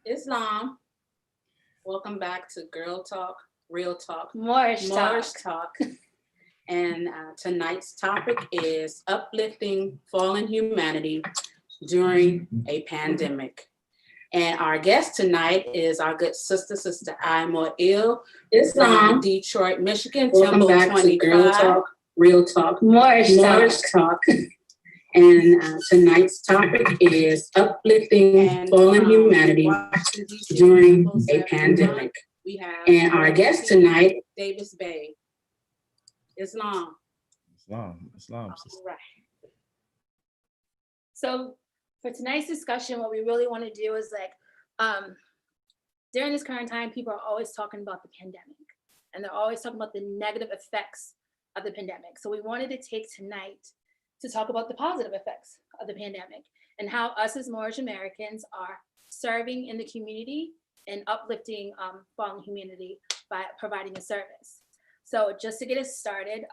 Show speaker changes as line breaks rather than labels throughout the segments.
Islam. Welcome back to Girl Talk, Real Talk,
Moorish
Talk. And tonight's topic is uplifting fallen humanity during a pandemic. And our guest tonight is our good Sister Imo Ill from Detroit, Michigan.
Welcome back to Girl Talk, Real Talk,
Moorish
Talk. And tonight's topic is uplifting fallen humanity during a pandemic.
We have
And our guest tonight,
Davis Bay. Islam.
Islam.
Right.
So for tonight's discussion, what we really want to do is during this current time, people are always talking about the pandemic and they're always talking about the negative effects of the pandemic. So we wanted to take tonight to talk about the positive effects of the pandemic and how us as Moorish Americans are serving in the community and uplifting fallen humanity by providing a service. So just to get us started,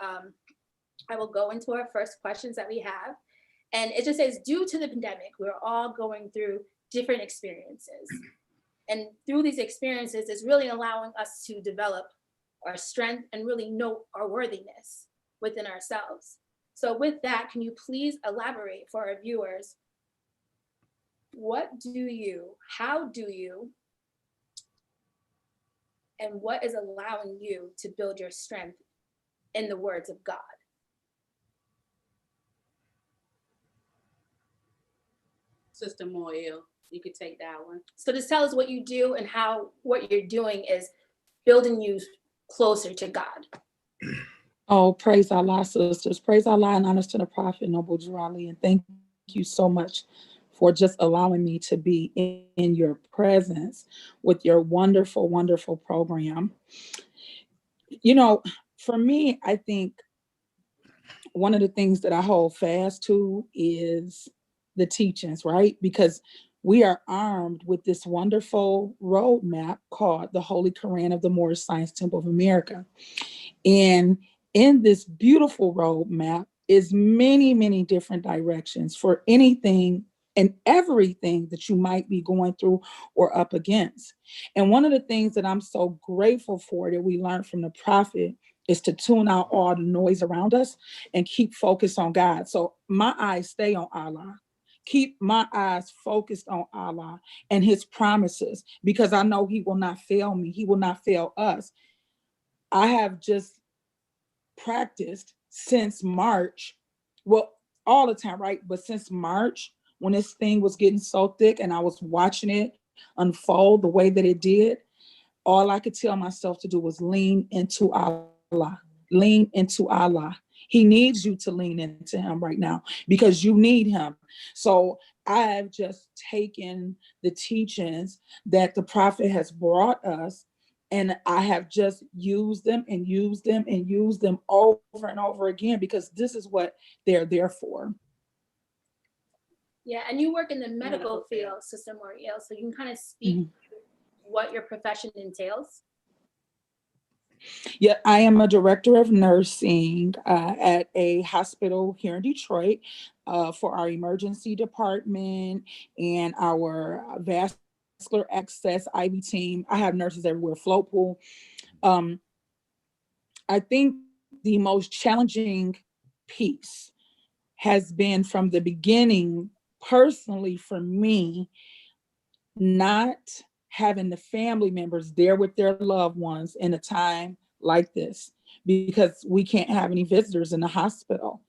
I will go into our first questions that we have. And it just says, due to the pandemic, we're all going through different experiences. And through these experiences, it's really allowing us to develop our strength and really know our worthiness within ourselves. So with that, can you please elaborate for our viewers, how do you, and what is allowing you to build your strength in the words of God?
Sister Moyle, you could take that one.
So just tell us what you do and how what you're doing is building you closer to God.
Oh, praise Allah, sisters. Praise Allah and honors to the Prophet, Noble Jurali. And thank you so much for just allowing me to be in your presence with your wonderful, wonderful program. You know, for me, I think one of the things that I hold fast to is the teachings, right? Because we are armed with this wonderful roadmap called the Holy Quran of the Moorish Science Temple of America. And in this beautiful roadmap is many, many different directions for anything and everything that you might be going through or up against. And one of the things that I'm so grateful for that we learned from the Prophet is to tune out all the noise around us and keep focused on God. So my eyes stay on Allah. Keep my eyes focused on Allah and his promises, because I know he will not fail me. He will not fail us. I have just practiced since March, well, all the time, right? But since March, when this thing was getting so thick and I was watching it unfold the way that it did, all I could tell myself to do was lean into Allah. Lean into Allah. He needs you to lean into him right now because you need him. So I have just taken the teachings that the Prophet has brought us, and I have just used them and used them and used them over and over again, because this is what they're there for.
Yeah, and you work in the medical field, Sister Moriel, so you can kind of speak what your profession entails.
Yeah, I am a director of nursing at a hospital here in Detroit for our emergency department and our vascular access IV team. I have nurses everywhere, float pool. I think the most challenging piece has been from the beginning, personally for me, not having the family members there with their loved ones in a time like this, because we can't have any visitors in the hospital.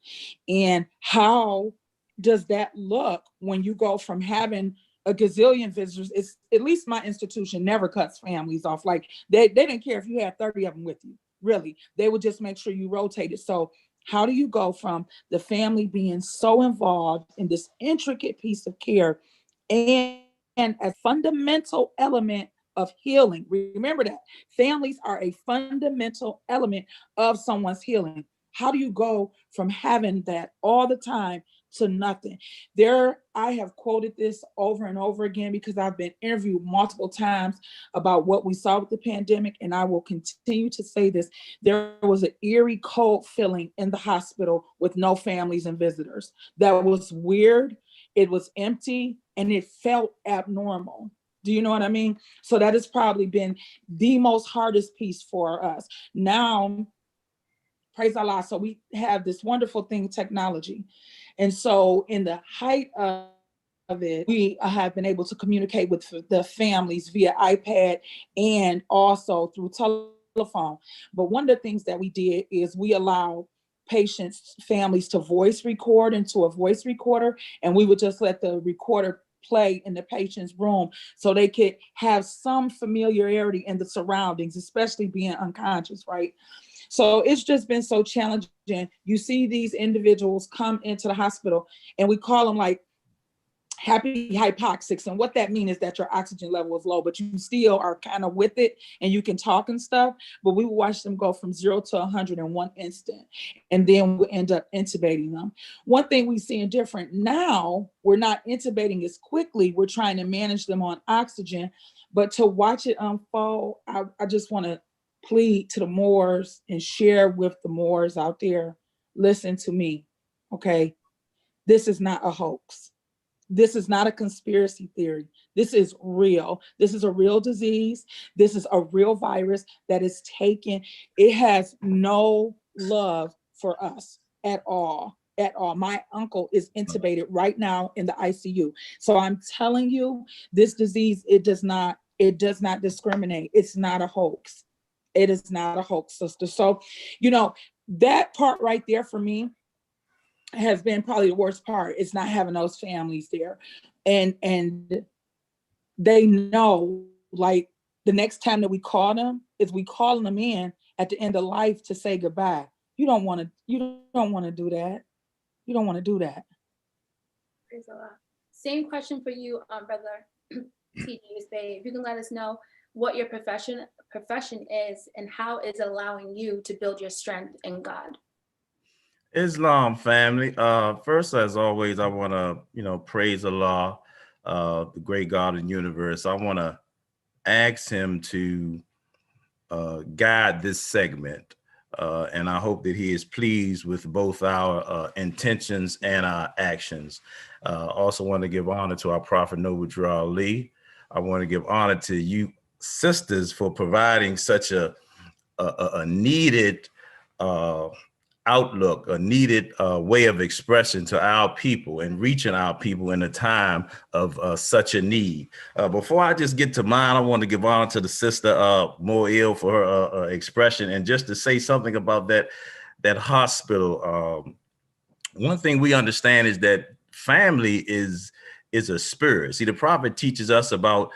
And how does that look when you go from having a gazillion visitors? It's, at least my institution never cuts families off. Like they didn't care if you had 30 of them with you, really. They would just make sure you rotated. So how do you go from the family being so involved in this intricate piece of care and a fundamental element of healing? Remember that families are a fundamental element of someone's healing. How do you go from having that all the time to nothing? I have quoted this over and over again because I've been interviewed multiple times about what we saw with the pandemic, and I will continue to say this. There was an eerie, cold feeling in the hospital with no families and visitors. That was weird. It was empty and it felt abnormal. Do you know what I mean? So that has probably been the most hardest piece for us. Now, praise Allah. So we have this wonderful thing, technology. And so in the height of it, we have been able to communicate with the families via iPad and also through telephone. But one of the things that we did is we allow patients, families to voice record into a voice recorder, and we would just let the recorder play in the patient's room so they could have some familiarity in the surroundings, especially being unconscious, right? So it's just been so challenging. You see these individuals come into the hospital and we call them like happy hypoxics. And what that means is that your oxygen level is low, but you still are kind of with it and you can talk and stuff. But we watch them go from 0 to 100 in one instant. And then we end up intubating them. One thing we see different now, we're not intubating as quickly. We're trying to manage them on oxygen. But to watch it unfold, I just want to plead to the Moors and share with the Moors out there, listen to me, okay? This is not a hoax. This is not a conspiracy theory. This is real. This is a real disease. This is a real virus that is taken. It has no love for us at all. At all. My uncle is intubated right now in the ICU. So I'm telling you, this disease, it does not discriminate. It's not a hoax. It is not a hoax, sister. So, that part right there for me has been probably the worst part. It's not having those families there. And they know, like, the next time that we call them is we calling them in at the end of life to say goodbye. You don't want to do that. You don't want to do that.
Praise Allah. Same question for you, brother TJ. If you can let us know what your profession is and how it's allowing you to build your strength in God.
Islam family. First, as always, I want to, praise Allah, the great God of the universe. I want to ask him to guide this segment. And I hope that he is pleased with both our intentions and our actions. Also want to give honor to our Prophet Noble Drew Ali. I want to give honor to you sisters for providing such a needed outlook, a needed way of expression to our people and reaching our people in a time of such a need. Before I just get to mine, I want to give honor to the sister Moil for her expression, and just to say something about that hospital. One thing we understand is that family is a spirit. See, the prophet teaches us about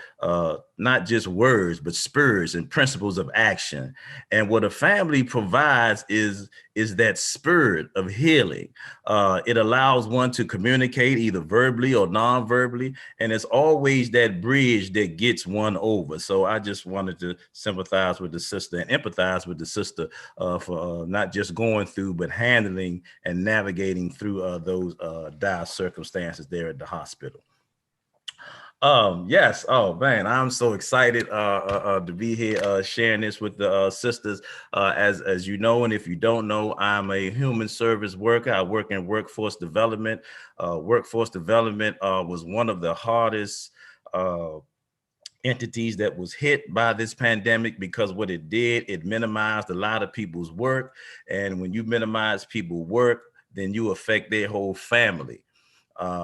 not just words, but spirits and principles of action. And what a family provides is that spirit of healing. It allows one to communicate either verbally or non-verbally. And it's always that bridge that gets one over. So I just wanted to sympathize with the sister and empathize with the sister for not just going through, but handling and navigating through those dire circumstances there at the hospital. Yes. Oh man, I'm so excited to be here sharing this with the sisters. As you know, and if you don't know, I'm a human service worker. I work in workforce development. Workforce development was one of the hardest entities that was hit by this pandemic, because what it did, it minimized a lot of people's work. And when you minimize people's work, then you affect their whole family.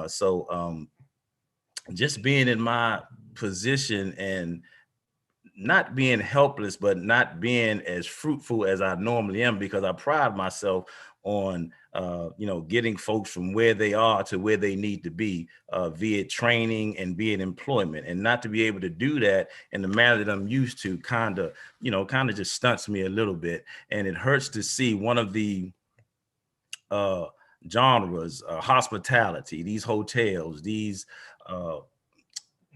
So just being in my position and not being helpless, but not being as fruitful as I normally am, because I pride myself on, getting folks from where they are to where they need to be via training and via employment. And not to be able to do that in the manner that I'm used to kind of just stunts me a little bit. And it hurts to see one of the genres, hospitality, these hotels, these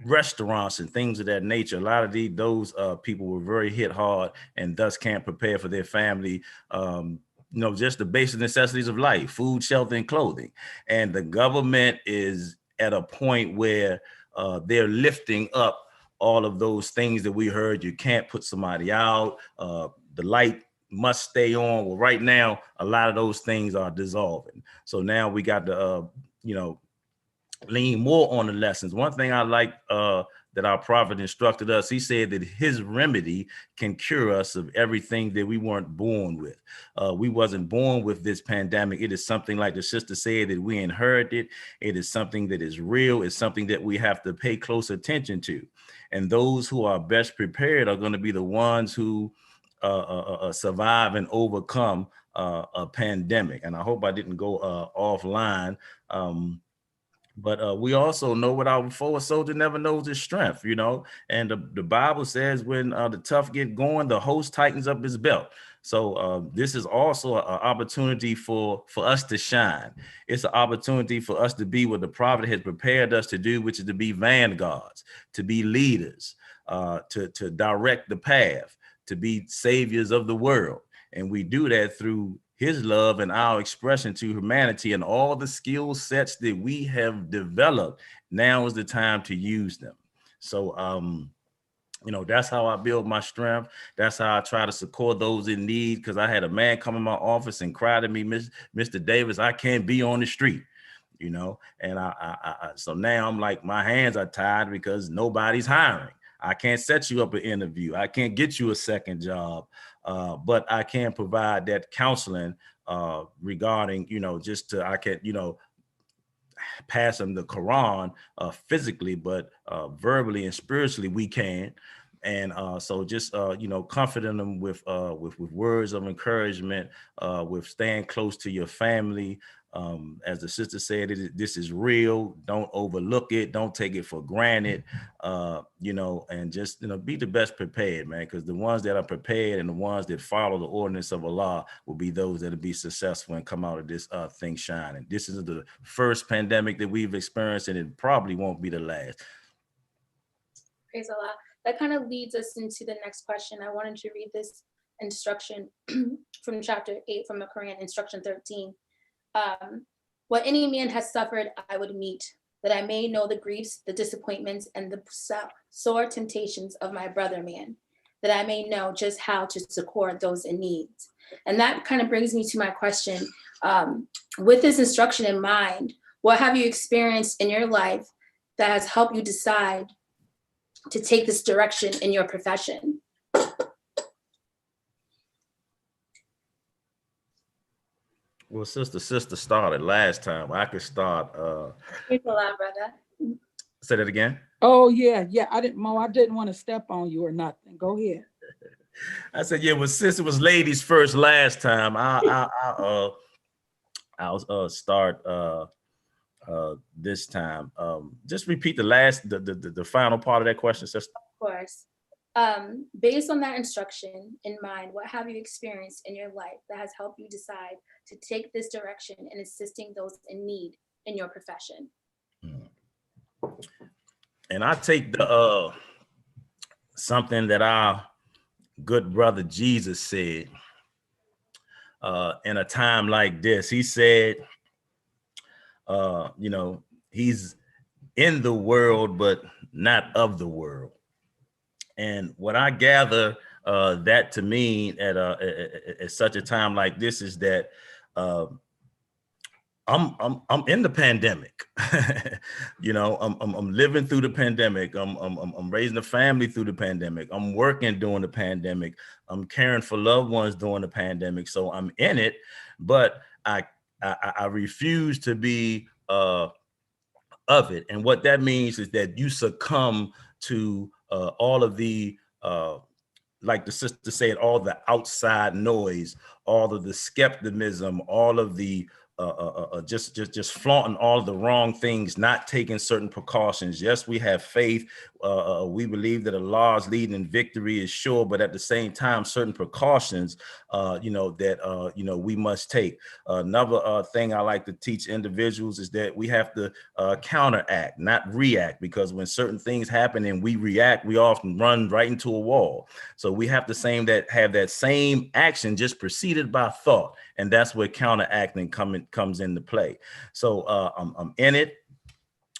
restaurants and things of that nature. A lot of those people were very hit hard and thus can't prepare for their family. Just the basic necessities of life: food, shelter, and clothing. And the government is at a point where they're lifting up all of those things that we heard. You can't put somebody out. The light must stay on. Well, right now, a lot of those things are dissolving. So now we got to, lean more on the lessons. One thing I like that our prophet instructed us. He said that his remedy can cure us of everything that we weren't born with. We wasn't born with this pandemic. It is something, like the sister said, that we inherited. It is something that is real. It's something that we have to pay close attention to. And those who are best prepared are going to be the ones who survive and overcome a pandemic. And I hope I didn't go offline. But we also know what our forward soldier never knows his strength, you know, and the Bible says when the tough get going, the host tightens up his belt. So this is also an opportunity for us to shine. It's an opportunity for us to be what the prophet has prepared us to do, which is to be vanguards, to be leaders, to direct the path, to be saviors of the world. And we do that through his love and our expression to humanity, and all the skill sets that we have developed. Now is the time to use them. So, you know, that's how I build my strength. That's how I try to support those in need. Because I had a man come in my office and cry to me, Mr. Davis, I can't be on the street, you know. And so now I'm like, my hands are tied because nobody's hiring. I can't set you up an interview. I can't get you a second job. But I can provide that counseling regarding, you know, I can, you know, pass them the Quran physically, but verbally and spiritually we can. And so just, you know, comforting them with words of encouragement, with staying close to your family. As the sister said, this is real. Don't overlook it. Don't take it for granted, you know, and just, you know, be the best prepared, man, because the ones that are prepared and the ones that follow the ordinance of Allah will be those that will be successful and come out of this thing shining. This is the first pandemic that we've experienced, and it probably won't be the last.
Praise Allah. That kind of leads us into the next question. I wanted to read this instruction from chapter 8 from the Quran, instruction 13. What any man has suffered, I would meet, that I may know the griefs, the disappointments, and the sore temptations of my brother man, that I may know just how to succor those in need. And that kind of brings me to my question. With this instruction in mind, what have you experienced in your life that has helped you decide to take this direction in your profession?
Well, sister started last time. I could start.
Praise Allah, brother.
Say that again.
Oh yeah. I didn't want to step on you or nothing. Go ahead.
I said, yeah, well, since it was ladies first last time, I'll start this time. Just repeat the final part of that question, sister.
Of course. Based on that instruction in mind, what have you experienced in your life that has helped you decide to take this direction in assisting those in need in your profession?
And I take the something that our good brother Jesus said in a time like this. He said, you know, he's in the world, but not of the world. And what I gather that to mean at such a time like this is that I'm in the pandemic. You know, I'm living through the pandemic. I'm raising a family through the pandemic. I'm working during the pandemic. I'm caring for loved ones during the pandemic. So I'm in it, but I refuse to be of it. And what that means is that you succumb to all of the like the sister said, all the outside noise, all of the skepticism, all of the just flaunting all the wrong things, not taking certain precautions. Yes, we have faith. We believe that Allah's leading in victory is sure, but at the same time, certain precautions, you know, that, you know, we must take. Another thing I like to teach individuals is that we have to counteract, not react, because when certain things happen and we react, we often run right into a wall. So we have to have that same action just preceded by thought. And that's where counteracting comes into play. So I'm in it,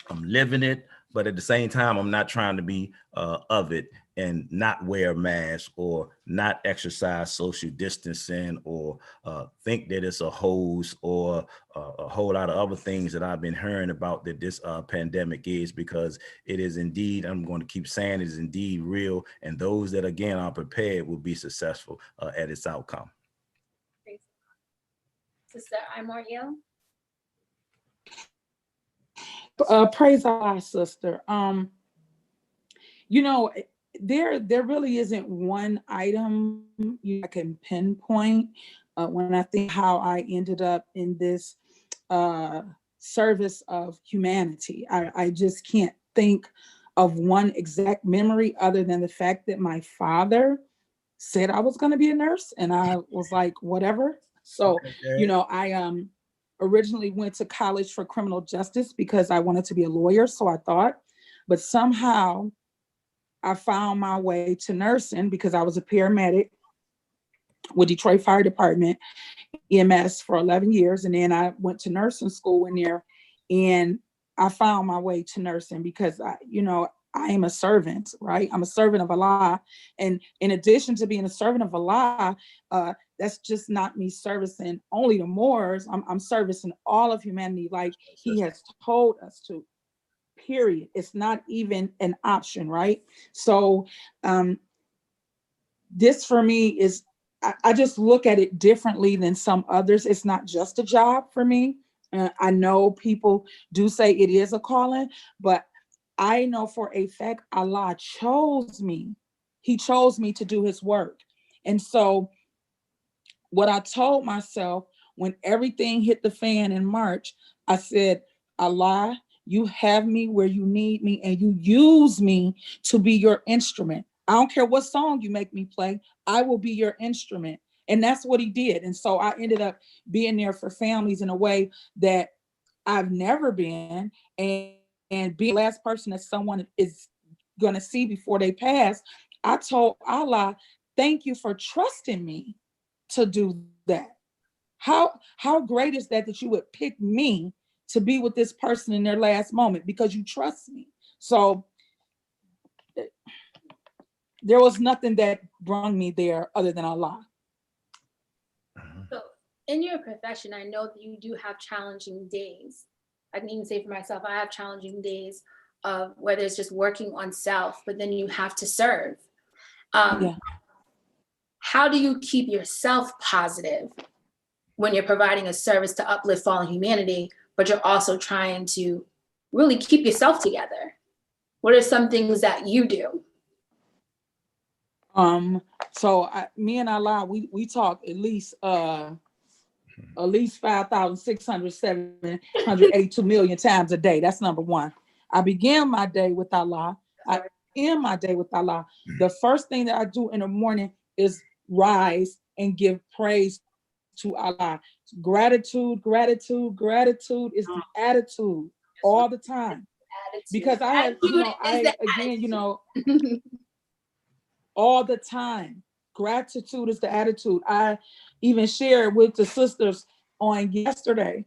I'm living it, but at the same time, I'm not trying to be of it. and not wear a mask or not exercise social distancing or think that it's a hose or a whole lot of other things that I've been hearing about that this pandemic is, because it is indeed, I'm going to keep saying, it is indeed real. And those that, again, are prepared will be successful at its outcome.
Sister Imoriel?
Praise Allah, sister. You know, there really isn't one item I can pinpoint when I think how I ended up in this service of humanity. I just can't think of one exact memory other than the fact that my father said I was going to be a nurse, and I was like, whatever. So, you know, I originally went to college for criminal justice because I wanted to be a lawyer, so I thought, but somehow I found my way to nursing because I was a paramedic with Detroit Fire Department, EMS, for 11 years. And then I went to nursing school in there, and I found my way to nursing because I am a servant, right? I'm a servant of Allah. And in addition to being a servant of Allah, that's just not me servicing only the Moors. I'm servicing all of humanity like he has told us to. Period. It's not even an option, right? So this for me is, I just look at it differently than some others. It's not just a job for me. I know people do say it is a calling, but I know for a fact Allah chose me. He chose me to do his work. And so what I told myself when everything hit the fan in March, I said, Allah, you have me where you need me, and you use me to be your instrument. I don't care what song you make me play, I will be your instrument. And that's what he did. And so I ended up being there for families in a way that I've never been, and being the last person that someone is going to see before they pass. I told Allah, thank you for trusting me to do that. How great is that you would pick me to be with this person in their last moment because you trust me. So there was nothing that brought me there other than Allah.
So in your profession, I know that you do have challenging days. I can even say for myself, I have challenging days of whether it's just working on self, but then you have to serve. How do you keep yourself positive when you're providing a service to uplift fallen humanity, but you're also trying to really keep yourself together? What are some things that you do?
So me and Allah, we talk at least 5,682 million times a day. That's number one. I begin my day with Allah. I end my day with Allah. The first thing that I do in the morning is rise and give praise to Allah. Gratitude, gratitude, gratitude is the attitude all the time. Because I have, all the time. Gratitude is the attitude. I even shared with the sisters on yesterday.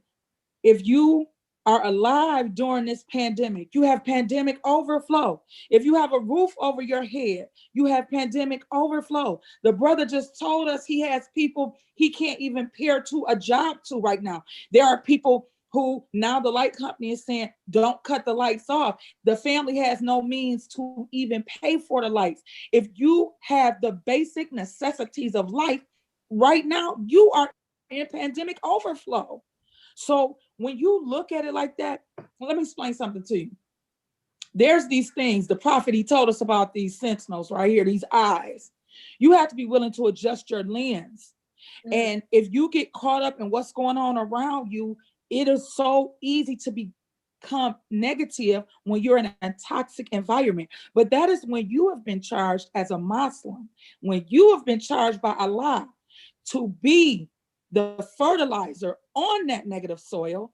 If you are alive during this pandemic, you have pandemic overflow. If you have a roof over your head, you have pandemic overflow. The brother just told us he has people he can't even pair to a job to right now. There are people who now the light company is saying, don't cut the lights off. The family has no means to even pay for the lights. If you have the basic necessities of life right now, you are in pandemic overflow. So when you look at it like that, let me explain something to you. There's these things, the prophet, he told us about these sentinels right here, these eyes. You have to be willing to adjust your lens. And if you get caught up in what's going on around you, it is so easy to become negative when you're in a toxic environment. But that is when you have been charged as a Muslim, when you have been charged by Allah to be the fertilizer on that negative soil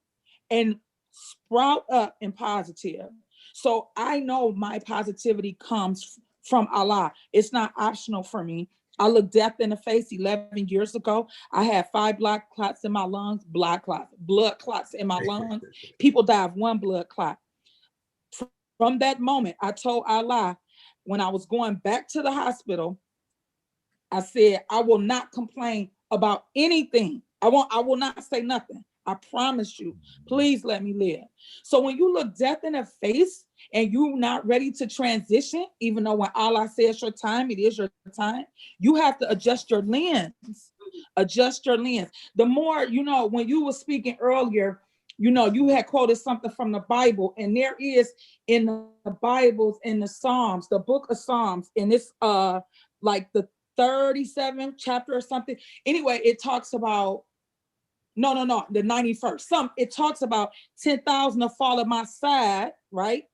and sprout up in positive. So I know my positivity comes from Allah. It's not optional for me. I looked death in the face 11 years ago. I had 5 blood clots in my lungs, blood clots in my lungs. People die of one blood clot. From that moment, I told Allah, when I was going back to the hospital, I said, I will not complain about anything. I will not say nothing. I promise you, please let me live. So when you look death in the face and you're not ready to transition, even though when Allah says your time, it is your time, you have to adjust your lens. Adjust your lens. The more, when you were speaking earlier, you had quoted something from the Bible, and there is in the Bibles, in the Psalms, the book of Psalms, and it's like the 37th chapter or something. Anyway, it talks about the 91st. It talks about 10,000 to fall at my side, right?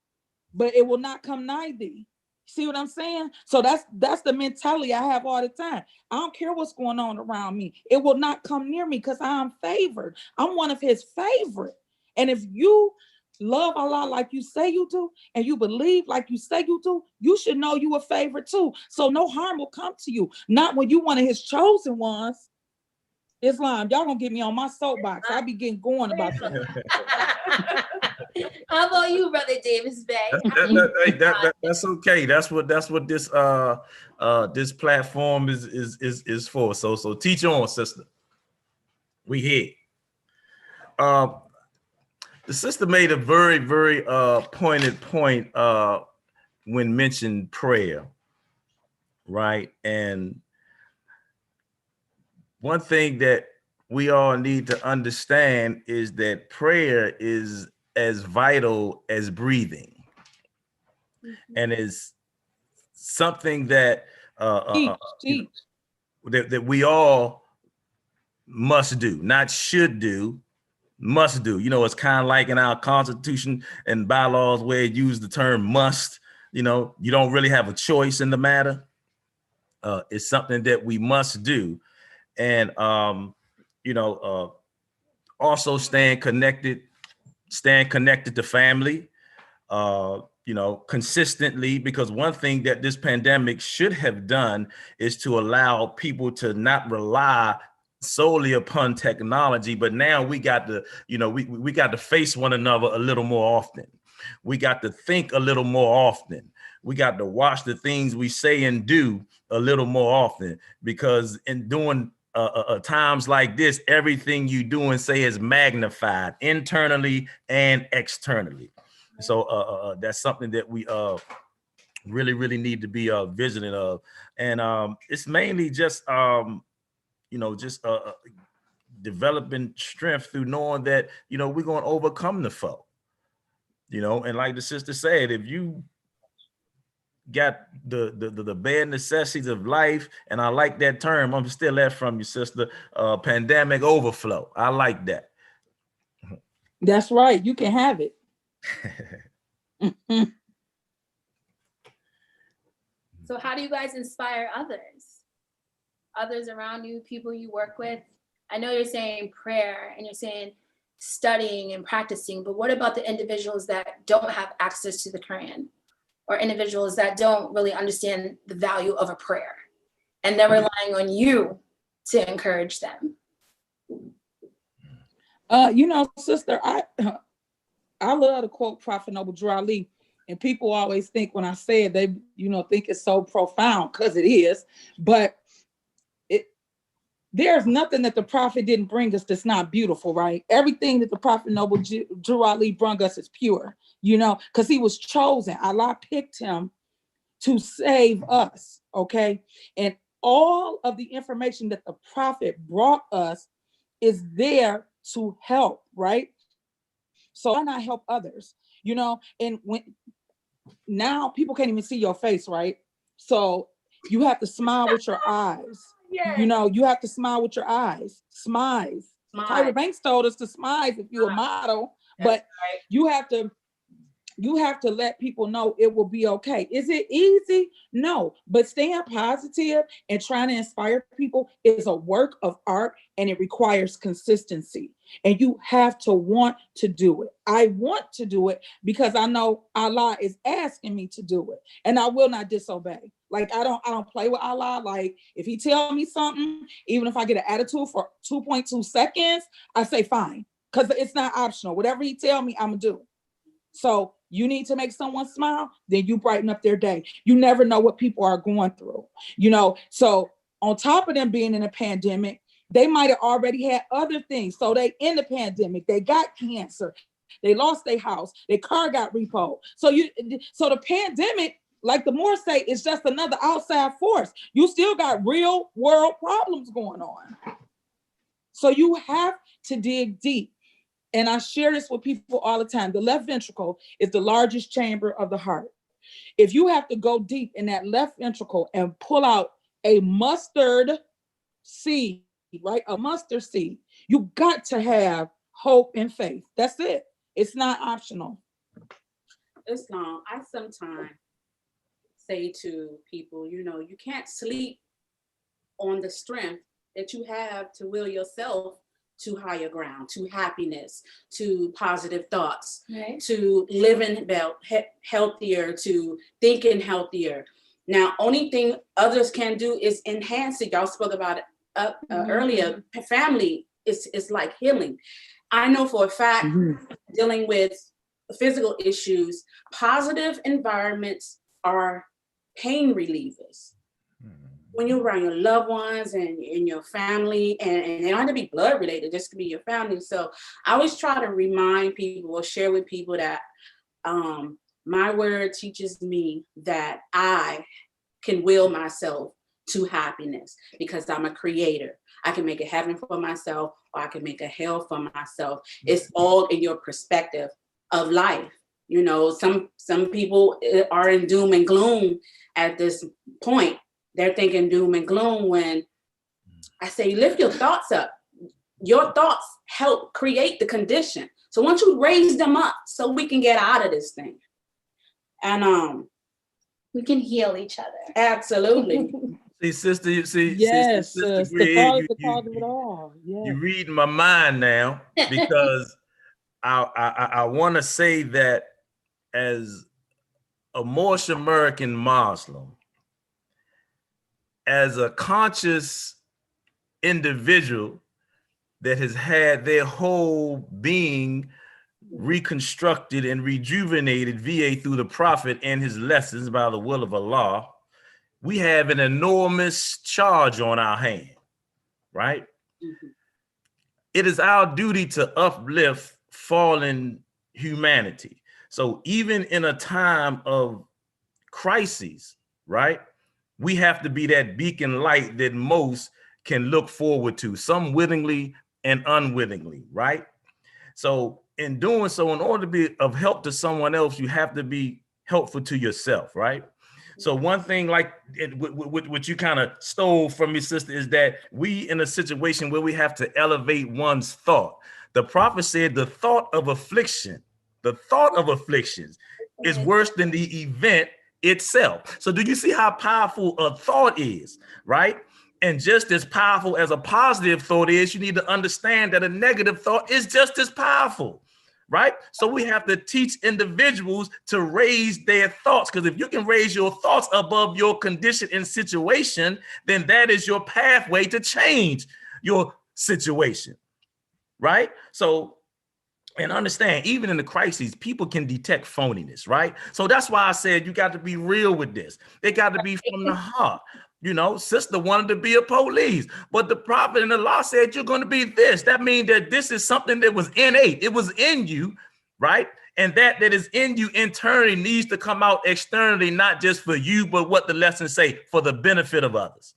But it will not come nigh thee. See what I'm saying? So that's the mentality I have all the time. I don't care what's going on around me. It will not come near me because I'm favored. I'm one of his favorite. And if you love Allah like you say you do, and you believe like you say you do, you should know you a favorite too. So no harm will come to you. Not when you one of his chosen ones. Islam, y'all gonna get me on my soapbox. I be getting going about that.
How about you, Brother Davis Bay?
That's okay. That's what this platform is for. So teach on, sister. We here. The sister made a very, very pointed point when mentioned prayer, right? And one thing that we all need to understand is that prayer is as vital as breathing, and is something that that we all must do, not should do, must do. It's kind of like in our Constitution and bylaws where it use the term must. You don't really have a choice in the matter. It's something that we must do. And also staying connected to family, consistently, because one thing that this pandemic should have done is to allow people to not rely solely upon technology, but now we got to, we got to face one another a little more often. We got to think a little more often. We got to watch the things we say and do a little more often, because in doing times like this, everything you do and say is magnified internally and externally. So that's something that we really, really need to be vigilant of. And it's mainly just, developing strength through knowing that, we're going to overcome the foe. And like the sister said, if you got the bare necessities of life, and I like that term, I'm still that from you, sister, pandemic overflow. I like that.
That's right. You can have it.
So how do you guys inspire others around you, people you work with? I know you're saying prayer and you're saying studying and practicing, but what about the individuals that don't have access to the Quran, or individuals that don't really understand the value of a prayer, and they're relying on you to encourage them?
Sister, I love to quote Prophet Noble Drew Ali, and people always think when I say it, they think it's so profound, because it is, but there's nothing that the prophet didn't bring us that's not beautiful, right? Everything that the Prophet Noble Drew Ali brought us is pure, because he was chosen. Allah picked him to save us, okay? And all of the information that the prophet brought us is there to help, right? So why not help others, and when now people can't even see your face, right? So you have to smile with your eyes. Yes. You have to smile with your eyes. Smiles. Tyra Banks told us to smile if you're a model. That's but right. You have to let people know it will be okay. Is it easy? No, but staying positive and trying to inspire people is a work of art, and it requires consistency. And you have to want to do it. I want to do it because I know Allah is asking me to do it, and I will not disobey. Like I don't play with Allah. Like if he tell me something, even if I get an attitude for 2.2 seconds, I say fine, because it's not optional. Whatever he tell me, I'm gonna do. So You need to make someone smile, then you brighten up their day. You never know what people are going through, So on top of them being in a pandemic, they might have already had other things. So they in the pandemic, they got cancer, they lost their house, their car got repoed. So the pandemic, like the Moors say, is just another outside force. You still got real world problems going on. So you have to dig deep. And I share this with people all the time. The left ventricle is the largest chamber of the heart. If you have to go deep in that left ventricle and pull out a mustard seed, right? A mustard seed, you got to have hope and faith. That's it. It's not optional.
I sometimes say to people, you can't sleep on the strength that you have to will yourself to higher ground, to happiness, to positive thoughts,
right,
to living healthier, to thinking healthier. Now, only thing others can do is enhance it. Y'all spoke about it earlier. Family is like healing. I know for a fact, dealing with physical issues, positive environments are pain relievers. When you're around your loved ones and your family, and they don't have to be blood related, just to be your family. So I always try to remind people or share with people that my word teaches me that I can will myself to happiness because I'm a creator. I can make a heaven for myself, or I can make a hell for myself. It's all in your perspective of life. Some people are in doom and gloom at this point. They're thinking doom and gloom when I say, lift your thoughts up. Your thoughts help create the condition. So once you raise them up so we can get out of this thing. And
we can heal each other.
Absolutely.
See, sister,
yes,
sister
the
Greg,
cause of it all. Yes.
You're reading my mind now, because I want to say that as a Moorish American Muslim, as a conscious individual that has had their whole being reconstructed and rejuvenated via through the Prophet and his lessons by the will of Allah, we have an enormous charge on our hand, right?
Mm-hmm.
It is our duty to uplift fallen humanity. So even in a time of crises, right, we have to be that beacon light that most can look forward to, some willingly and unwittingly, right? So in doing so, in order to be of help to someone else, you have to be helpful to yourself, right? So one thing, like what you kind of stole from me, sister, is that we in a situation where we have to elevate one's thought. The prophet said the thought of afflictions is worse than the event itself. So do you see how powerful a thought is, right? And just as powerful as a positive thought is, you need to understand that a negative thought is just as powerful, right? So we have to teach individuals to raise their thoughts, because if you can raise your thoughts above your condition and situation, then that is your pathway to change your situation, right? So, and understand, even in the crises, people can detect phoniness, right? So that's why I said you got to be real with this. They got to be from the heart. Sister wanted to be a police, but the prophet and the law said you're going to be this. That means that this is something that was innate. It was in you, right? And that is in you internally needs to come out externally, not just for you, but what the lessons say, for the benefit of others,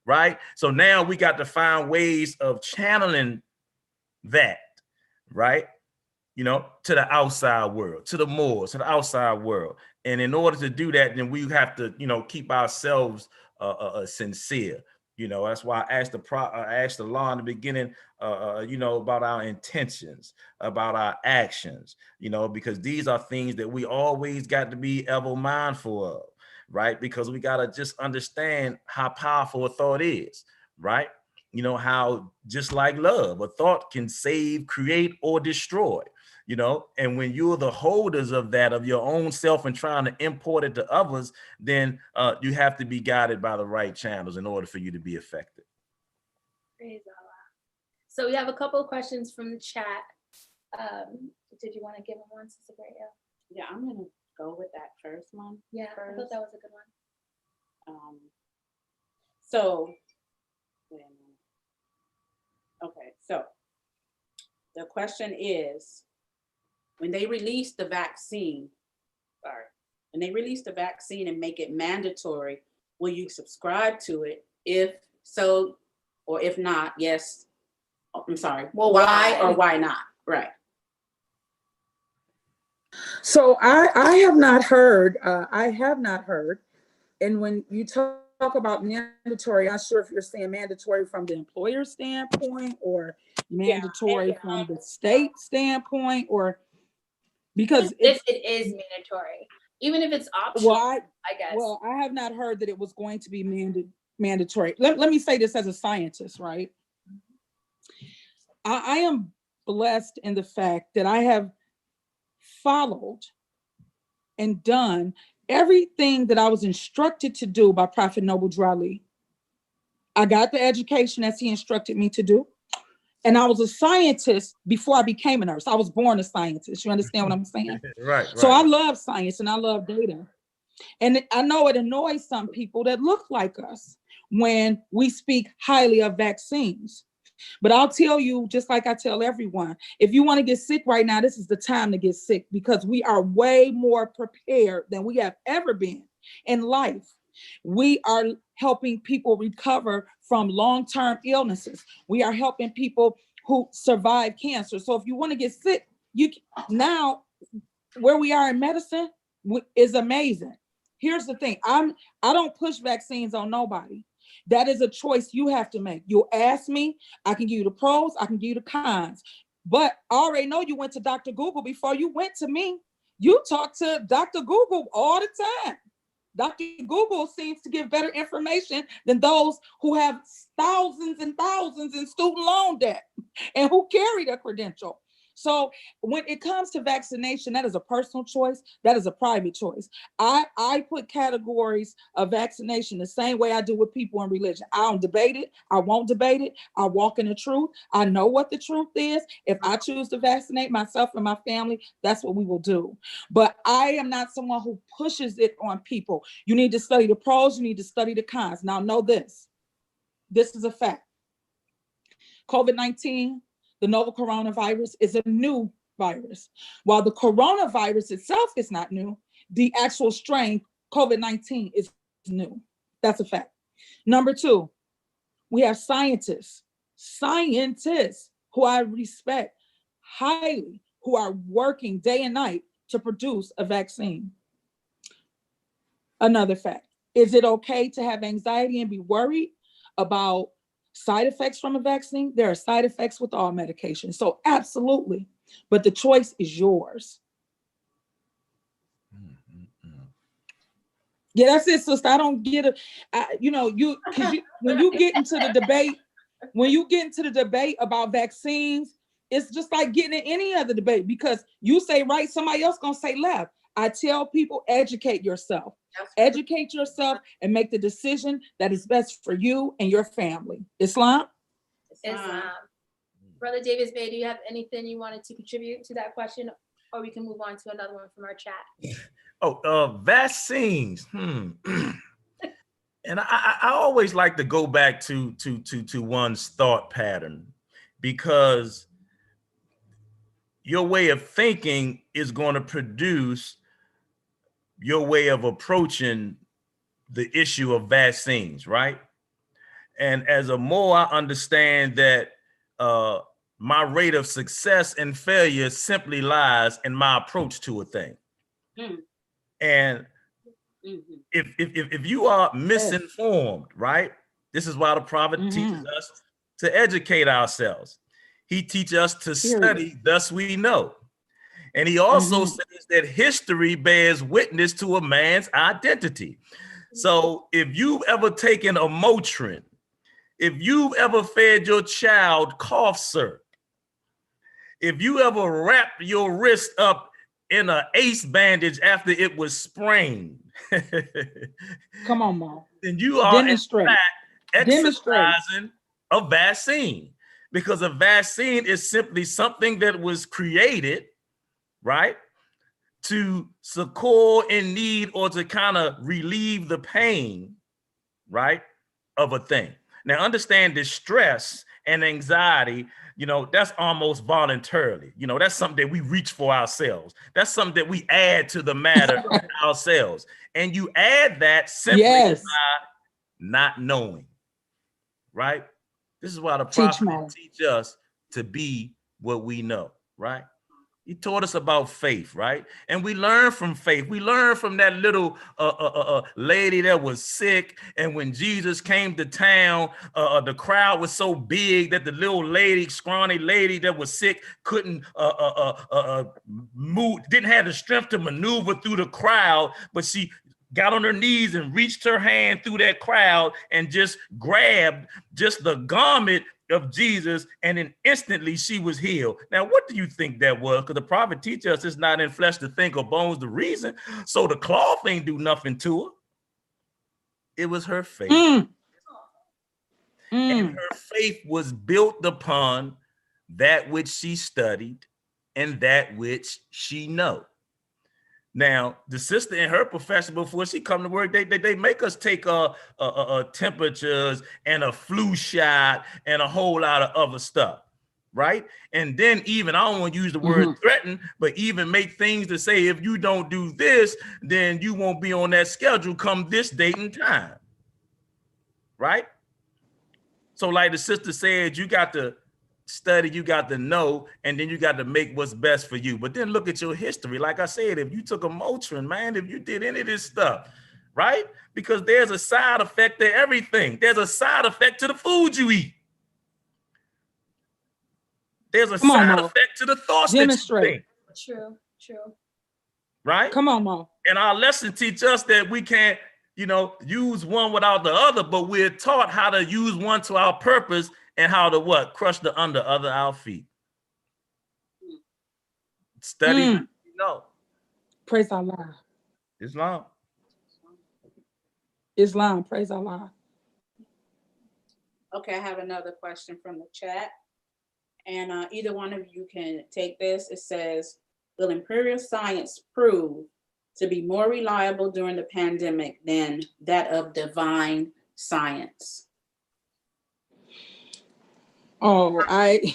right? So now we got to find ways of channeling that, right? To the outside world, to the Moors, to the outside world. And in order to do that, then we have to, keep ourselves sincere. That's why I asked the law in the beginning, about our intentions, about our actions, because these are things that we always got to be ever mindful of, right? Because we got to just understand how powerful a thought is, right? How just like love, a thought can save, create, or destroy. And when you're the holders of that, of your own self, and trying to import it to others, then you have to be guided by the right channels in order for you to be effective.
Praise Allah. So we have a couple of questions from the chat. Did you want to give them one, Sister Great?
Yeah, I'm gonna go with that first one.
Yeah, I thought
first.
that was a good one.
So, wait a minute. Okay, so the question is, when they release the vaccine, sorry, when they release the vaccine and make it mandatory, will you subscribe to it? If so, or if not, yes. Oh, I'm sorry.
Well,
why
why?
or why not? Right.
So I have not heard, and when you talk about mandatory, I'm not sure if you're saying mandatory from the employer standpoint or mandatory from the state standpoint, or because
If it is mandatory, even if it's optional, I guess.
well, I have not heard that it was going to be mandatory. Let me say this as a scientist, right? I am blessed in the fact that I have followed and done everything that I was instructed to do by Prophet Noble Drew Ali. I got the education as he instructed me to do. And I was a scientist before I became a nurse. I was born a scientist. You understand what I'm saying?
Right.
So I love science and I love data. And I know it annoys some people that look like us when we speak highly of vaccines. But I'll tell you, just like I tell everyone, if you want to get sick right now, this is the time to get sick, because we are way more prepared than we have ever been in life. We are helping people recover from long-term illnesses. We are helping people who survive cancer. So if you want to get sick, you now where we are in medicine is amazing. Here's the thing. I don't push vaccines on nobody. That is a choice you have to make. You'll ask me, I can give you the pros, I can give you the cons. But I already know you went to Dr. Google before you went to me. You talk to Dr. Google all the time. Dr. Google seems to give better information than those who have thousands and thousands in student loan debt and who carry the credential. So when it comes to vaccination, that is a personal choice. That is a private choice. I put categories of vaccination the same way I do with people in religion. I don't debate it. I won't debate it. I walk in the truth. I know what the truth is. If I choose to vaccinate myself and my family, that's what we will do. But I am not someone who pushes it on people. You need to study the pros. You need to study the cons. Now know this. This is a fact. COVID-19, the novel coronavirus, is a new virus. While the coronavirus itself is not new, the actual strain, COVID-19, is new. That's a fact. Number two, we have scientists who I respect highly, who are working day and night to produce a vaccine. Another fact, is it okay to have anxiety and be worried about side effects from a vaccine? There are side effects with all medications. So absolutely, but the choice is yours. Yeah, that's it, sister. I don't get it. When you get into the debate about vaccines, it's just like getting in any other debate, because you say right, somebody else gonna say left. I tell people, educate yourself. Educate yourself and make the decision that is best for you and your family. Islam?
Islam. Brother Davis Bay, do you have anything you wanted to contribute to that question? Or we can move on to another one from our chat.
Vaccines. And I always like to go back to one's thought pattern, because your way of thinking is going to produce your way of approaching the issue of vaccines, right? And as a more I understand that my rate of success and failure simply lies in my approach to a thing. And if you are misinformed, right? This is why the prophet teaches us to educate ourselves. He teaches us to study, thus we know. And he also says that history bears witness to a man's identity. So if you've ever taken a Motrin, if you've ever fed your child cough syrup, if you ever wrapped your wrist up in an ace bandage after it was sprained,
come on, Mom.
Then you are
Demonstrate.
exercising a vaccine, because a vaccine is simply something that was created, right, to succor in need or to kind of relieve the pain, right, of a thing. Now, understand distress and anxiety, that's almost voluntarily. That's something that we reach for ourselves. That's something that we add to the matter ourselves. And you add that simply
Yes.
by not knowing, right? This is why the
Teach
prophet teach us to be what we know, right? He taught us about faith, right? And we learn from faith. We learn from that little lady that was sick. And when Jesus came to town, the crowd was so big that the little lady, scrawny lady that was sick, couldn't move, didn't have the strength to maneuver through the crowd, but she got on her knees and reached her hand through that crowd and just grabbed just the garment of Jesus, and then instantly she was healed. Now, what do you think that was? Because the prophet teaches us it's not in flesh to think or bones to reason. So the cloth ain't do nothing to her. It was her faith. And her faith was built upon that which she studied and that which she know. Now, the sister in her profession, before she come to work, they make us take temperatures and a flu shot and a whole lot of other stuff, right? And then even, I don't want to use the word threaten, but even make things to say, if you don't do this, then you won't be on that schedule come this date and time, right? So like the sister said, you got to study, you got to know, and then you got to make what's best for you. But then look at your history. Like I said, if you took a Motrin, man, if you did any of this stuff, right? Because there's a side effect to everything. There's a side effect to the food you eat. There's a side effect to the thoughts that you think.
True.
Right?
Come on, Mo.
And our lesson teach us that we can't, use one without the other, but we're taught how to use one to our purpose and how to what? Crush the under other our feet. Study,
Praise Allah. Islam, praise Allah.
Okay, I have another question from the chat. And either one of you can take this. It says, will imperial science prove to be more reliable during the pandemic than that of divine science?
Oh, I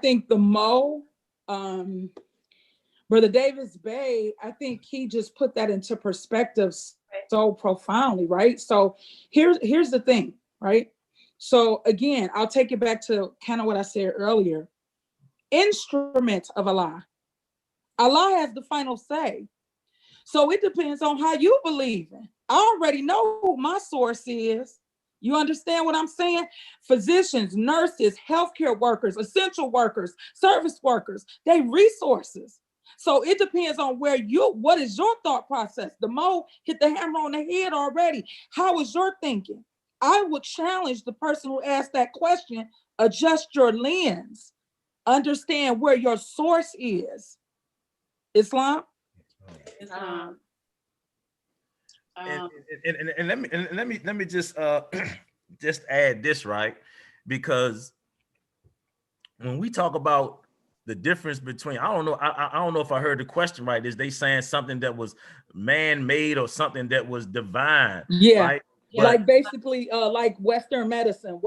think the Mo, Brother Davis Bay, I think he just put that into perspective so profoundly, right? So here's the thing, right? So again, I'll take it back to kind of what I said earlier. Instrument of Allah. Allah has the final say. So it depends on how you believe in. I already know who my source is. You understand what I'm saying? Physicians, nurses, healthcare workers, essential workers, service workers, they resources. So it depends on what is your thought process? The Mo hit the hammer on the head already. How is your thinking? I would challenge the person who asked that question, adjust your lens, understand where your source is. Islam?
And let me just just add this, right? Because when we talk about the difference between, I don't know if I heard the question right. Is they saying something that was man-made or something that was divine?
Yeah.
Right?
Like basically like Western medicine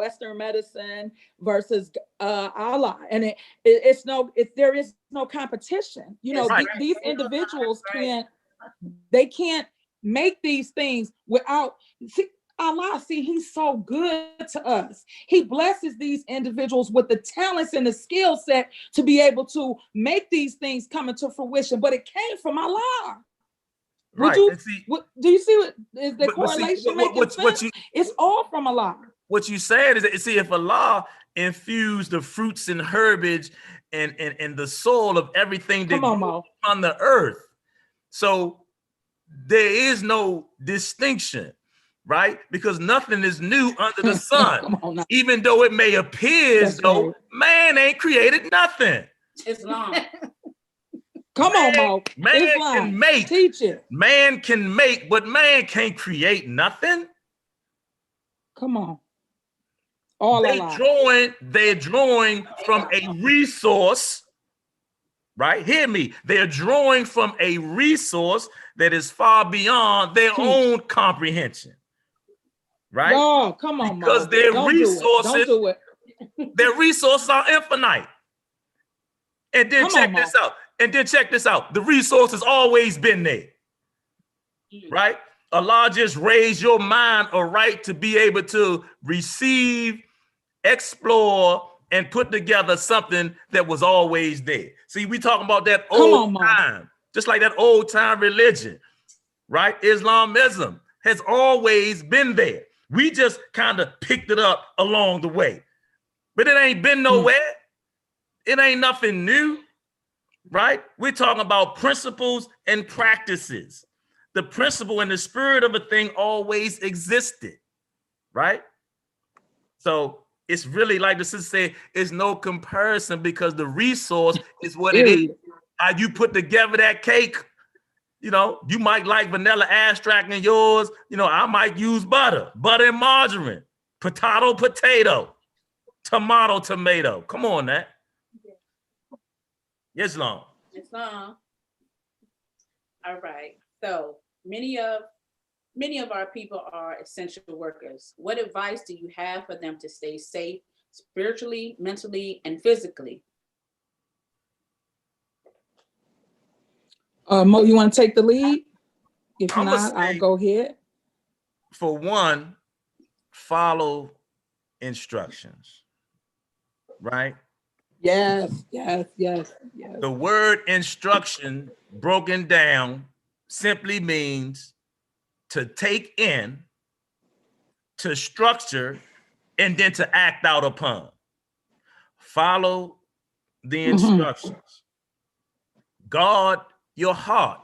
versus Allah. And there is no competition. These individuals can't make these things without Allah. He's so good to us. He blesses these individuals with the talents and the skill set to be able to make these things come into fruition, but it came from Allah.
Right.
Do you see what is the correlation making sense? It's all from Allah.
What you said is that, see, if Allah infused the fruits and herbage and the soul of everything that grows on the earth, so there is no distinction, right? Because nothing is new under the sun. Even though it may appear as though man ain't created nothing.
Islam.
Come on, Mo.
Man can make.
Teach it.
Man can make, but man can't create nothing.
Come on.
They're drawing from a resource right? Hear me. They're drawing from a resource that is far beyond their own comprehension, right?
Oh, come on,
Because
Mom.
their
Don't do it. Don't
resources,
do it.
their resources are infinite. And then
Come on,
check this out. And then check this out. The resource has always been there, right? Allah just raised your mind a right to be able to receive, explore, and put together something that was always there. See, we talking about that old time, just like that old time religion, right? Islamism has always been there. We just kind of picked it up along the way, but it ain't been nowhere. It ain't nothing new, right? We're talking about principles and practices. The principle and the spirit of a thing always existed, right? So it's really, like the sister said, it's no comparison because the resource is what it is. How you put together that cake, you know, you might like vanilla extract in yours. You know, I might use butter and margarine, potato, tomato. Come on, that. Yes, Long.
Islam. All right. So many of our people are essential workers. What advice do you have for them to stay safe spiritually, mentally, and physically?
Mo, you want to take the lead? If
I'ma
not, I'll go ahead.
For one, follow instructions, right?
Yes.
The word instruction broken down simply means to take in, to structure, and then to act out upon. Follow the instructions. Guard your heart.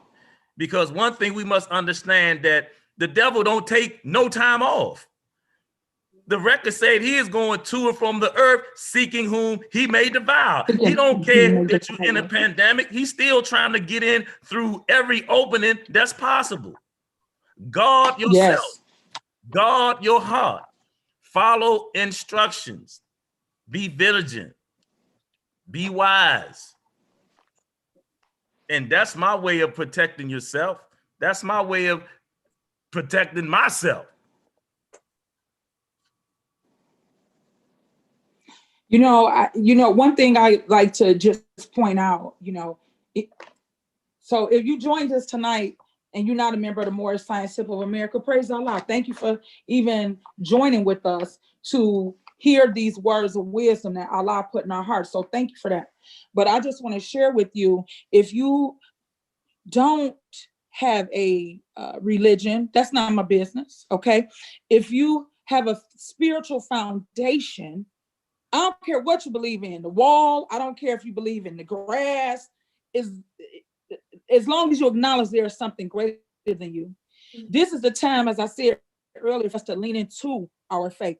Because one thing we must understand that the devil don't take no time off. The record said he is going to and from the earth seeking whom he may devour. He don't care that you're in a pandemic. He's still trying to get in through every opening that's possible. Guard yourself. Yes. Guard your heart. Follow instructions. Be vigilant. Be wise. And that's my way of protecting yourself. That's my way of protecting myself.
One thing I like to just point out, so if you joined us tonight and you're not a member of the Moorish Science Temple of America, praise Allah. Thank you for even joining with us to hear these words of wisdom that Allah put in our hearts. So thank you for that. But I just want to share with you, if you don't have a religion, that's not my business, okay? If you have a spiritual foundation, I don't care what you believe in, the wall, I don't care if you believe in the grass, as long as you acknowledge there is something greater than you. This is the time, as I said earlier, for us to lean into our faith,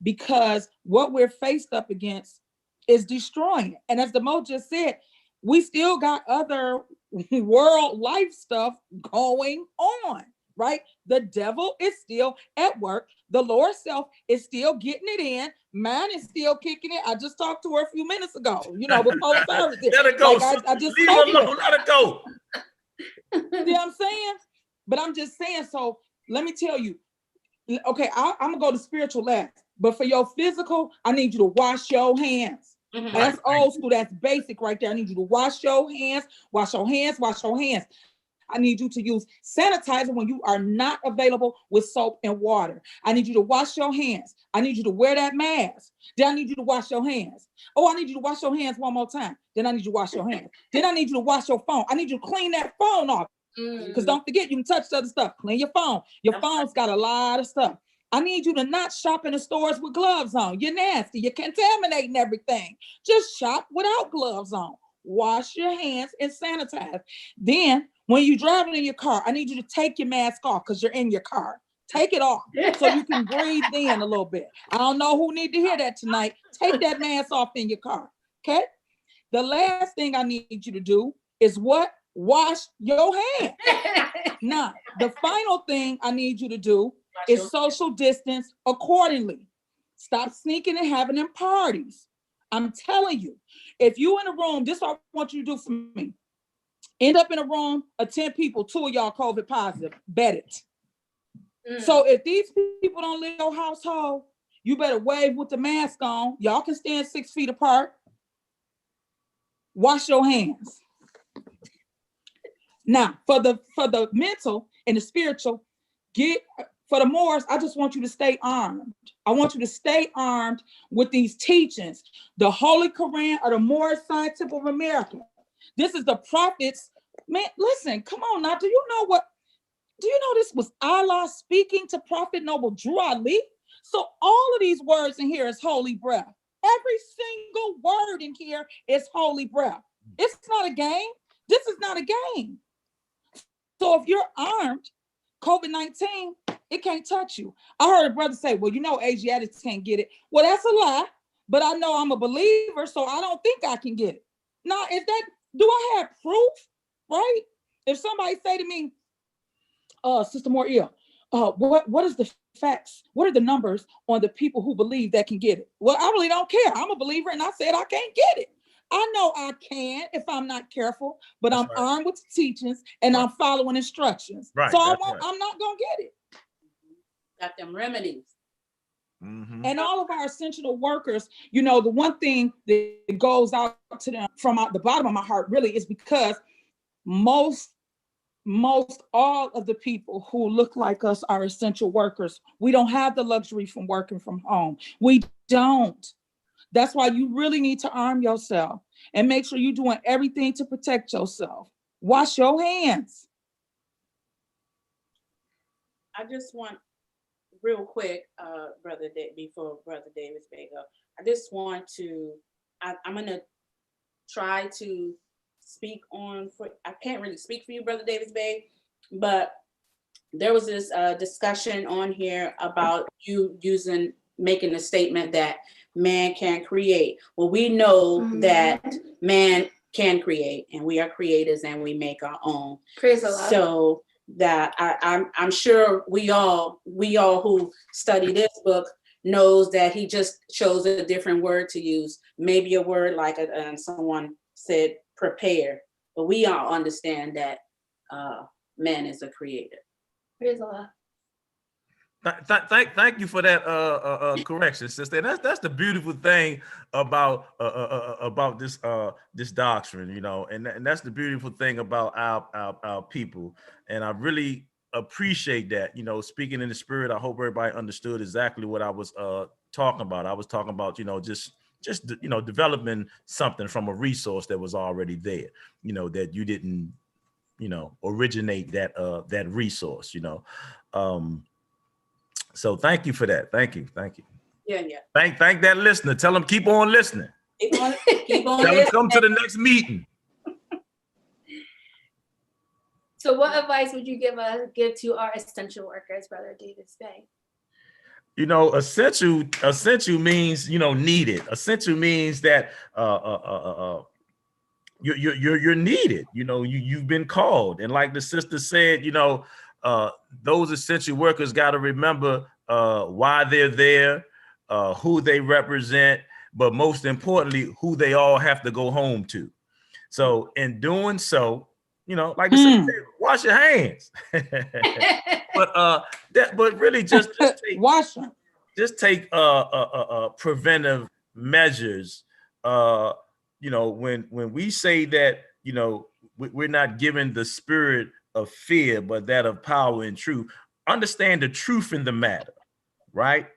because what we're faced up against is destroying. And as the Mo just said, we still got other world life stuff going on, right? The devil is still at work. The Lord self is still getting it in. Mine is still kicking it. I just talked to her a few minutes ago, before service.
Let it go.
Like I just
leave it alone. Let it go.
See what I'm saying? But I'm just saying, so let me tell you, okay, I'm gonna go to spiritual last, but for your physical, I need you to wash your hands. Mm-hmm. That's old school, that's basic right there. I need you to wash your hands. I need you to use sanitizer when you are not available with soap and water. I need you to wash your hands. I need you to wear that mask. Then I need you to wash your hands. Oh, I need you to wash your hands one more time. Then I need you to wash your hands. Then I need you to wash your phone. I need you to clean that phone off. Because don't forget, you can touch other stuff. Clean your phone. Your phone's got a lot of stuff. I need you to not shop in the stores with gloves on. You're nasty. You're contaminating everything. Just shop without gloves on. Wash your hands and sanitize. Then when you're driving in your car, I need you to take your mask off because you're in your car. Take it off so you can breathe in a little bit. I don't know who need to hear that tonight. Take that mask off in your car, okay? The last thing I need you to do is what? Wash your hands. Now, the final thing I need you to do is social distance accordingly. Stop sneaking and having them parties. I'm telling you, if you in a room, this is what I want you to do for me. End up in a room of 10 people, 2 of y'all COVID positive, bet it. So if these people don't live in your household, you better wave with the mask on. Y'all can stand 6 feet apart. Wash your hands. Now, for the mental and the spiritual, for the Moors, I just want you to stay armed. I want you to stay armed with these teachings. The Holy Quran of the Moorish Scientific of America. This is the prophets. Man, listen, come on now. Do you know this was Allah speaking to Prophet Noble Drew Ali? So all of these words in here is holy breath. Every single word in here is holy breath. It's not a game. This is not a game. So if you're armed, COVID-19, it can't touch you. I heard a brother say, well, Asiatics can't get it. Well, that's a lie, but I know I'm a believer, so I don't think I can get it. Now, do I have proof, right? If somebody say to me, Sister Moria, what is the facts? What are the numbers on the people who believe that can get it? Well, I really don't care. I'm a believer, and I said I can't get it. I know I can if I'm not careful, but I'm armed with the teachings and I'm following instructions.
Right.
So I'm not gonna get it.
Got them remedies.
Mm-hmm.
And all of our essential workers, the one thing that goes out to them from the bottom of my heart really is because most all of the people who look like us are essential workers. We don't have the luxury from working from home. We don't. That's why you really need to arm yourself and make sure you're doing everything to protect yourself. Wash your hands.
I just want real quick, before Brother Davis Vega, I just want to, I'm going to try to speak I can't really speak for you, Brother Davis Bay, but there was this discussion on here about you making a statement that man can create. Well, we know that man can create, and we are creators, and we make our own.
Praise the Lord.
So that I'm sure we all who study this book knows that he just chose a different word to use. Maybe a word like someone said, prepare. But we all understand that man is a creator.
Praise the Lord.
Thank you for that correction, sister. And that's the beautiful thing about this doctrine, and that's the beautiful thing about our people. And I really appreciate that, speaking in the spirit. I hope everybody understood exactly what I was talking about. I was talking about, just developing something from a resource that was already there, that you didn't, originate that resource, So thank you for that. Thank you.
Yeah.
Thank that listener. Tell them keep on listening.
Keep on
Tell them come to the next meeting.
So what advice would you give to our essential workers, Brother Davis Bay?
Essential means, needed. Essential means that you're needed. You've been called. And like the sister said, those essential workers got to remember why they're there, who they represent, but most importantly, who they all have to go home to. So in doing so, like the sister said, wash your hands. but really just take,
wash them.
Just take preventive measures. When we say that, we're not given the spirit of fear, but that of power and truth. Understand the truth in the matter, right?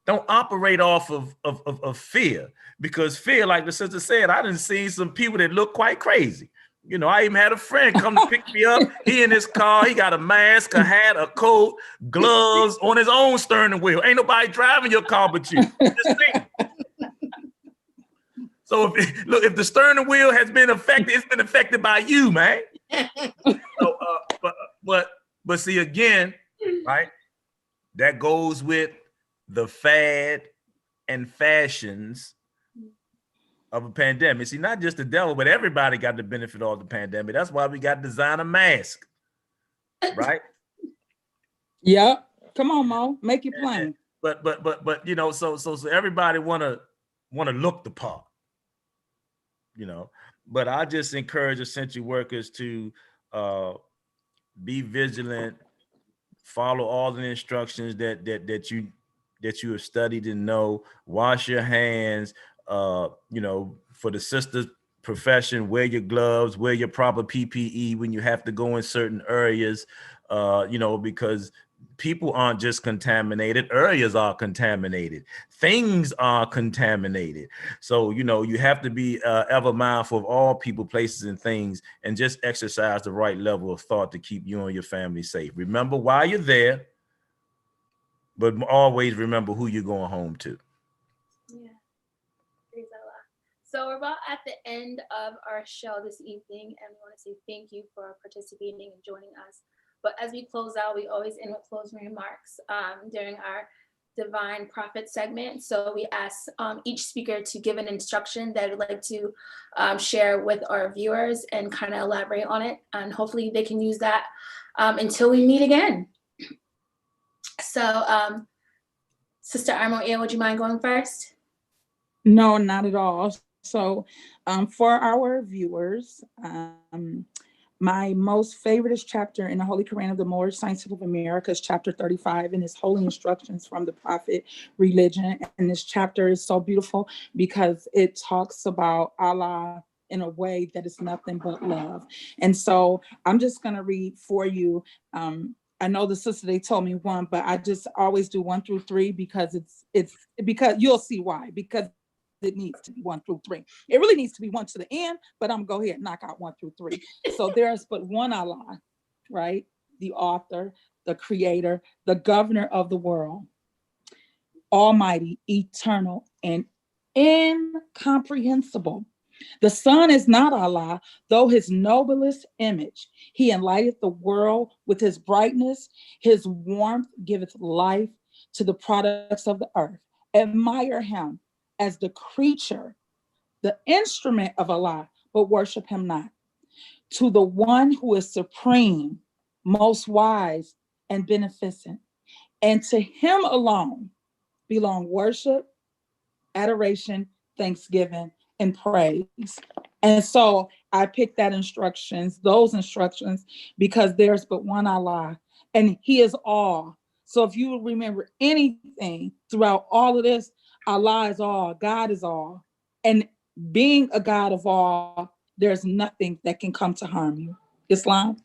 Don't operate off of fear, because fear, like the sister said, I done seen some people that look quite crazy. I even had a friend come to pick me up. He in his car, he got a mask, a hat, a coat, gloves on his own steering wheel. Ain't nobody driving your car but you. Just think. So if the steering wheel has been affected, it's been affected by you, man. So, but see again, right? That goes with the fad and fashions of a pandemic. See, not just the devil, but everybody got the benefit of the pandemic. That's why we got designer mask, right?
Yeah. Come on, Mo. Make it plain.
But so everybody want to want to look the part, but I just encourage essential workers to be vigilant, follow all the instructions that you have studied and know. Wash your hands, for the sister profession, wear your gloves, wear your proper PPE when you have to go in certain areas, because people aren't just contaminated, areas are contaminated, things are contaminated. So, you have to be ever mindful of all people, places, and things, and just exercise the right level of thought to keep you and your family safe. Remember why you're there, but always remember who you're going home to.
Yeah. Praise Allah. So we're about at the end of our show this evening, and we want to say thank you for participating and joining us. But as we close out, we always end with closing remarks during our Divine Prophet segment. So we ask each speaker to give an instruction that would like to share with our viewers and kind of elaborate on it. And hopefully they can use that until we meet again. So Sister Armoia, would you mind going first?
No, not at all. So for our viewers, my most favorite chapter in the Holy Quran of the Moorish Scientific of America is chapter 35, and it's Holy Instructions from the Prophet Religion. And this chapter is so beautiful because it talks about Allah in a way that is nothing but love. And so I'm just going to read for you. I know the sister, they told me 1, but I just always do 1 through 3 because it's because you'll see why, because it needs to be 1 through 3. It really needs to be 1 to the end, but I'm gonna go ahead and knock out 1 through 3. So there's but one Allah, right? The author, the creator, the governor of the world, almighty, eternal, and incomprehensible. The Son is not Allah, though his noblest image. He enlighteneth the world with his brightness. His warmth giveth life to the products of the earth. Admire him as the creature, the instrument of Allah, but worship him not. To the one who is supreme, most wise, and beneficent, and to him alone belong worship, adoration, thanksgiving, and praise. And so I picked those instructions, because there's but one Allah, and he is all. So if you remember anything throughout all of this, Allah is all, God is all. And being a God of all, there's nothing that can come to harm you. Islam?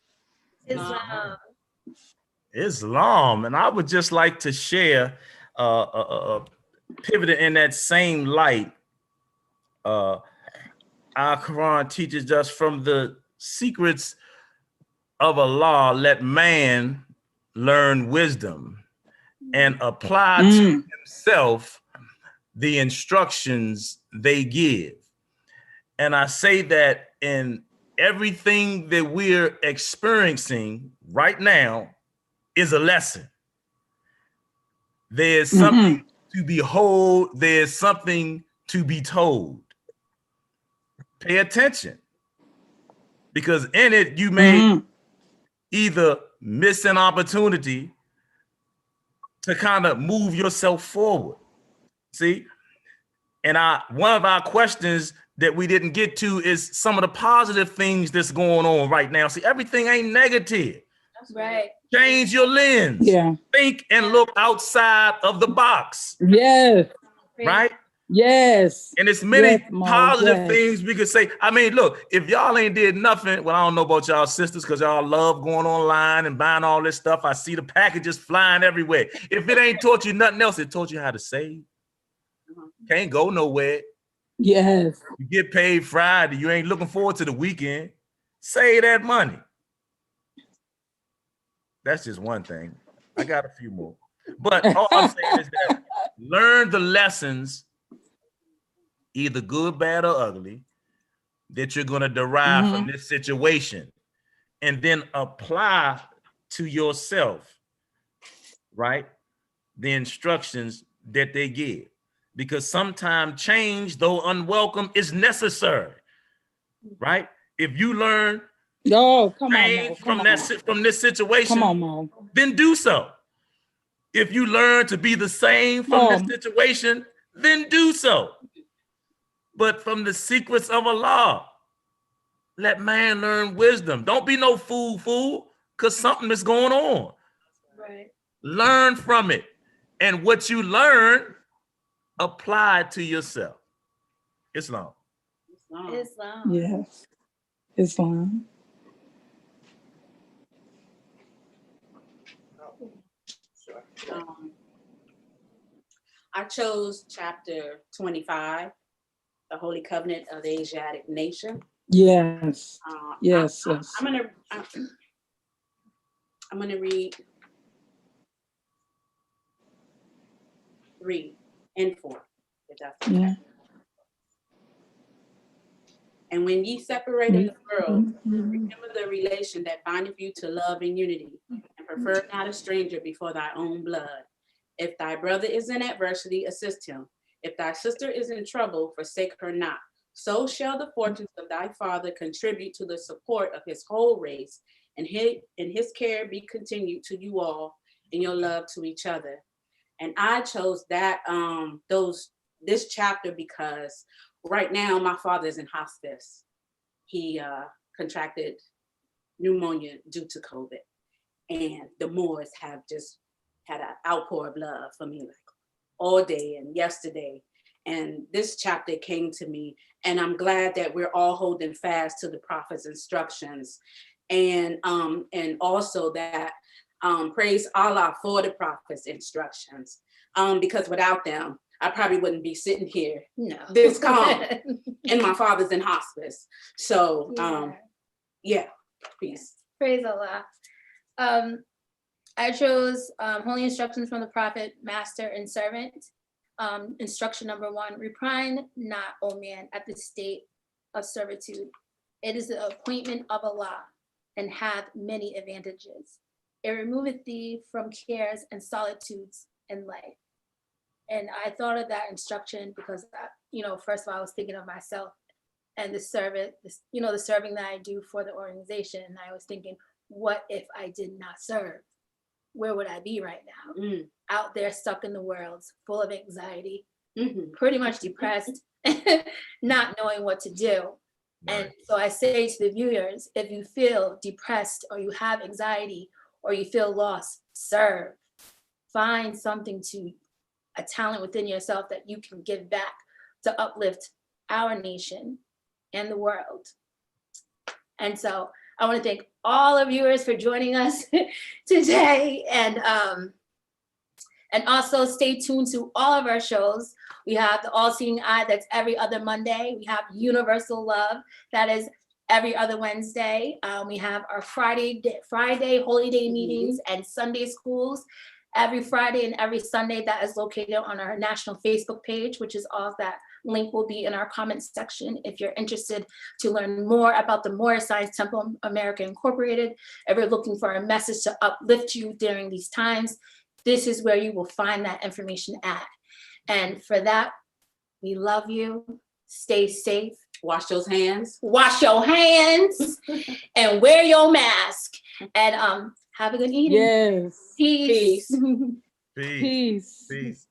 Islam. And I would just like to share, pivoting in that same light, our Quran teaches us, from the secrets of Allah, let man learn wisdom and apply to himself the instructions they give. And I say that in everything that we're experiencing right now is a lesson. There's something to behold, there's something to be told. Pay attention, because in it you may either miss an opportunity to kind of move yourself forward. See, and one of our questions that we didn't get to is some of the positive things that's going on right now. See, everything ain't negative.
That's right.
Change your lens.
Yeah.
Think and look outside of the box.
Yes.
Right?
Yes.
And it's many positive things we could say. I mean, look, if y'all ain't did nothing, well, I don't know about y'all sisters, because y'all love going online and buying all this stuff. I see the packages flying everywhere. If it ain't taught you nothing else, it taught you how to save. Can't go nowhere.
Yes.
You get paid Friday. You ain't looking forward to the weekend. Save that money. That's just one thing. I got a few more. But all I'm saying is that learn the lessons, either good, bad, or ugly, that you're going to derive from this situation, and then apply to yourself, right, the instructions that they give. Because sometimes change, though unwelcome, is necessary, right? If you learn change from this situation, then do so. If you learn to be the same from this situation, then do so. but from the secrets of Allah. Let man learn wisdom. Don't be no fool, because something is going on.
Right.
Learn from it. And what you learn, apply it to yourself. Islam.
Islam.
Yes. Islam.
I chose chapter 25, the Holy Covenant of the Asiatic Nation.
Yes. Yes.
I'm gonna read 3 and 4. If that's okay.
Yeah.
And when ye separate in the world,
Mhm.
remember the relation that bindeth you to love and unity, and prefer not a stranger before thy own blood. If thy brother is in adversity, assist him. If thy sister is in trouble, forsake her not. So shall the fortunes of thy father contribute to the support of his whole race, and his care be continued to you all in your love to each other. And I chose that this chapter because right now my father is in hospice. He contracted pneumonia due to COVID, and the Moors have just had an outpour of love for me, like all day and yesterday. And this chapter came to me, and I'm glad that we're all holding fast to the prophet's instructions, and also that praise Allah for the prophet's instructions, because without them, I probably wouldn't be sitting here this calm, and my father's in hospice. So yeah, peace.
Praise Allah. I chose Holy Instructions from the Prophet, Master and Servant. Instruction number 1, repine not, O man, at the state of servitude. It is the appointment of Allah, and hath many advantages. It removeth thee from cares and solitudes in life. And I thought of that instruction because, first of all, I was thinking of myself and the serving that I do for the organization. And I was thinking, what if I did not serve? Where would I be right now? Out there stuck in the world, full of anxiety, pretty much depressed, not knowing what to do. Right. And so I say to the viewers, if you feel depressed or you have anxiety or you feel lost, serve. Find something a talent within yourself that you can give back to uplift our nation and the world. And so I want to thank all our viewers for joining us today, and also stay tuned to all of our shows. We have the All Seeing Eye, that's every other Monday. We have Universal Love, that is every other Wednesday. We have our Friday Holy Day meetings and Sunday schools every Friday and every Sunday. That is located on our national Facebook page, which is all of that. Link will be in our comments section if you're interested to learn more about the Moorish Science Temple America Incorporated. If you're looking for a message to uplift you during these times, this is where you will find that information at. And for that, we love you. Stay safe.
Wash those hands.
Wash your hands and wear your mask. And have a good evening.
Yes.
Peace.
Peace.
Peace.
Peace.